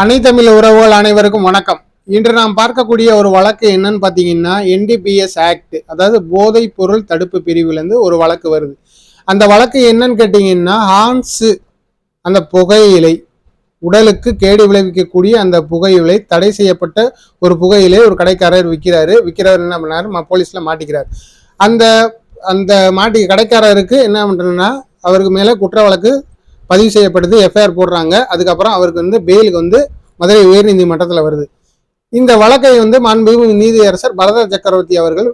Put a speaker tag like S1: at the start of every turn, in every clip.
S1: அனைத்தமிழ் உறவுகள் அனைவருக்கும் வணக்கம். இன்று நாம் பார்க்கக்கூடிய ஒரு வழக்கு என்னன்னு பார்த்தீங்கன்னா NDPS ஆக்ட், அதாவது போதைப் பொருள் தடுப்பு பிரிவுலேருந்து ஒரு வழக்கு வருது. அந்த வழக்கு என்னன்னு கேட்டிங்கன்னா ஹான்ஸு, அந்த புகையிலை, உடலுக்கு கேடு விளைவிக்கக்கூடிய அந்த புகையிலை, தடை செய்யப்பட்ட ஒரு புகையிலை ஒரு கடைக்காரர் விற்கிறவர் என்ன பண்ணார், போலீஸில் மாட்டிக்கிறார். அந்த அந்த கடைக்காரருக்கு என்ன பண்ணுறதுன்னா அவருக்கு மேலே குற்ற வழக்கு பதிவு செய்யப்படுது, எஃப்ஐஆர் போடுறாங்க. அதுக்கப்புறம் அவருக்கு பெயிலுக்கு மதுரை உயர்நீதிமன்றத்தில் வருது. இந்த வழக்கை மாண்புமிகு நீதியரசர் பரத சக்கரவர்த்தி அவர்கள்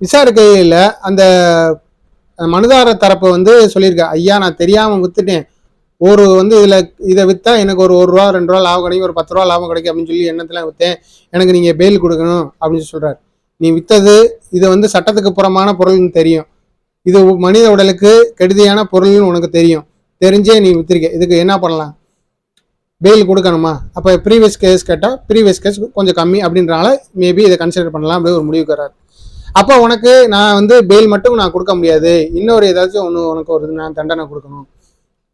S1: விசாரிக்கையில் அந்த மனுதாரர் தரப்பு சொல்லியிருக்கேன், ஐயா நான் தெரியாமல் வித்துட்டேன், ஒரு இதை விற்றா எனக்கு ஒரு ரூபா 2 ரூபா லாபம் கிடைக்கும், ஒரு 10 ரூபா லாபம் கிடைக்கும் அப்படின்னு சொல்லி எண்ணத்தில் விற்றேன், எனக்கு நீங்கள் பெயில் கொடுக்கணும் அப்படின்னு சொல்கிறார். நீ விற்றது இது சட்டத்துக்கு புறமான பொருள்னு தெரியும், இது மனித உடலுக்கு கெடுதியான பொருள்னு உனக்கு தெரிஞ்சே நீ வித்திருக்க, இதுக்கு என்ன பண்ணலாம், பெயில் கொடுக்கணுமா? அப்போ ப்ரீவியஸ் கேஸ் கேட்டால் ப்ரீவியஸ் கேஸ் கொஞ்சம் கம்மி அப்படின்றனால மேபி இதை கன்சிடர் பண்ணலாம் அப்படி ஒரு முடிவுக்கு வர்றாரு. அப்போ உனக்கு நான் பெயில் மட்டும் நான் கொடுக்க முடியாது, இன்னொரு ஏதாச்சும் உனக்கு ஒரு நான் தண்டனை கொடுக்கணும்.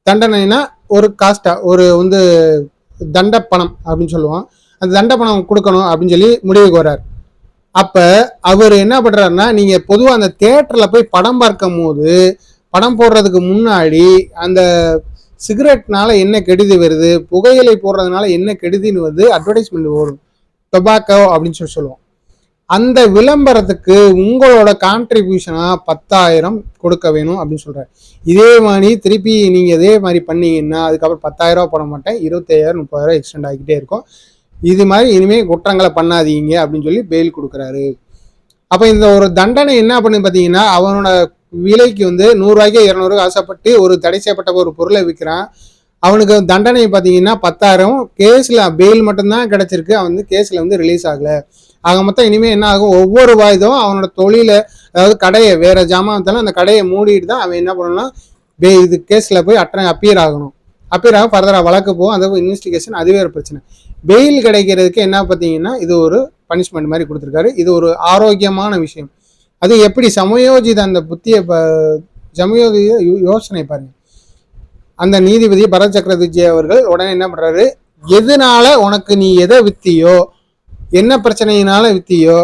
S1: தண்டனைனா ஒரு காஸ்டா ஒரு தண்ட பணம் அப்படின்னு சொல்லுவோம், அந்த தண்ட பணம் கொடுக்கணும் அப்படின்னு சொல்லி முடிவுக்கு வர்றாரு. அப்ப அவர் என்ன பண்றாருன்னா, நீங்க பொதுவாக அந்த தியேட்டர்ல போய் படம் பார்க்கும் போது படம் போடுறதுக்கு முன்னாடி அந்த சிகரெட்னால என்ன கெடுதி வருது, புகையிலை போடுறதுனால என்ன கெடுதின்னு அட்வர்டைஸ்மெண்ட் ஓடும், டொபாக்கோ அப்படின்னு சொல்லுவோம். அந்த விளம்பரத்துக்கு உங்களோட கான்ட்ரிபியூஷனா 10,000 கொடுக்க வேணும் அப்படின்னு சொல்றாரு. இதே மாதிரி திருப்பி நீங்க இதே மாதிரி பண்ணீங்கன்னா அதுக்கப்புறம் 10,000 ரூபா போட மாட்டேன், 25,000 30,000 எக்ஸ்டெண்ட் ஆகிக்கிட்டே இருக்கும், இது மாதிரி இனிமேல் குற்றங்களை பண்ணாதீங்க அப்படின்னு சொல்லி பெயில் கொடுக்குறாரு. அப்போ இந்த ஒரு தண்டனை என்ன பண்ணு பார்த்தீங்கன்னா, அவனோட விலைக்கு 100 ரூபாய்க்கு 200 ஆசைப்பட்டு ஒரு தடை செய்யப்பட்ட ஒரு பொருளை விற்கிறான், அவனுக்கு தண்டனை பார்த்தீங்கன்னா 10,000. கேஸில் பெயில் மட்டும்தான் கிடைச்சிருக்கு, அவன் கேஸில் ரிலீஸ் ஆகலை. ஆக மொத்தம் இனிமேல் என்ன ஆகும், ஒவ்வொரு வாய்தும் அவனோட தொழிலை, அதாவது கடையை வேற ஜாமானத்தாலும் அந்த கடையை மூடிட்டு தான் அவன் என்ன பண்ணணும்னா இது கேஸில் போய் அப்பியர் ஆகணும். அப்பியர் ஆக ஃபர்தராக வழக்கு போகும், அது இன்வெஸ்டிகேஷன், அதுவே ஒரு பிரச்சனை. பெயில் கிடைக்கிறதுக்கு என்ன பார்த்தீங்கன்னா இது ஒரு பனிஷ்மெண்ட் மாதிரி கொடுத்துருக்காரு. இது ஒரு ஆரோக்கியமான விஷயம். அது எப்படி சமயோஜித அந்த புத்திய சமயோஜித யோசனை பாருங்க. அந்த நீதிபதி பரத் சக்கரவர்த்தி அவர்கள் உடனே என்ன பண்றாரு, எதனால உனக்கு நீ எதை வித்தியோ, என்ன பிரச்சனையினால வித்தியோ,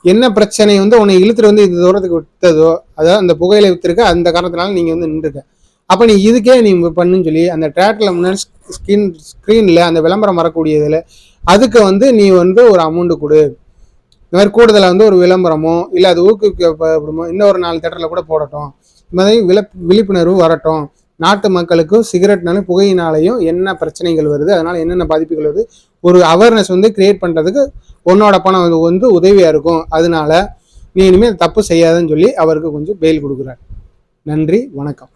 S1: என்ன பிரச்சனை உன்னை இழுத்துட்டு இந்த தூரத்துக்கு விட்டதோ, அதாவது அந்த புகையில வித்திருக்க, அந்த காரணத்தினால நீங்க நின்றுருக்க, அப்போ நீ இதுக்கே நீ பண்ணுன்னு சொல்லி அந்த தேட்டரில் முன்னாடி ஸ்க்ரீனில் அந்த விளம்பரம் வரக்கூடியதில் அதுக்கு நீ ஒரு அமௌண்ட்டு கொடு, இந்த மாதிரி கூடுதலாக ஒரு விளம்பரமோ இல்லை அது ஊக்குவிக்கப்படுமோ, இன்னொரு 4 தேட்டரில் கூட போடட்டும், இந்த மாதிரி விழிப்புணர்வு வரட்டும், நாட்டு மக்களுக்கும் சிகரெட்னாலும் புகையினாலையும் என்ன பிரச்சனைகள் வருது, அதனால என்னென்ன பாதிப்புகள் வருது, ஒரு அவேர்னஸ் கிரியேட் பண்ணுறதுக்கு உன்னோட பணம் உதவியாக இருக்கும், அதனால நீ இனிமேல் தப்பு செய்யாதுன்னு சொல்லி அவருக்கு கொஞ்சம் பெயில் கொடுக்குறாரு. நன்றி, வணக்கம்.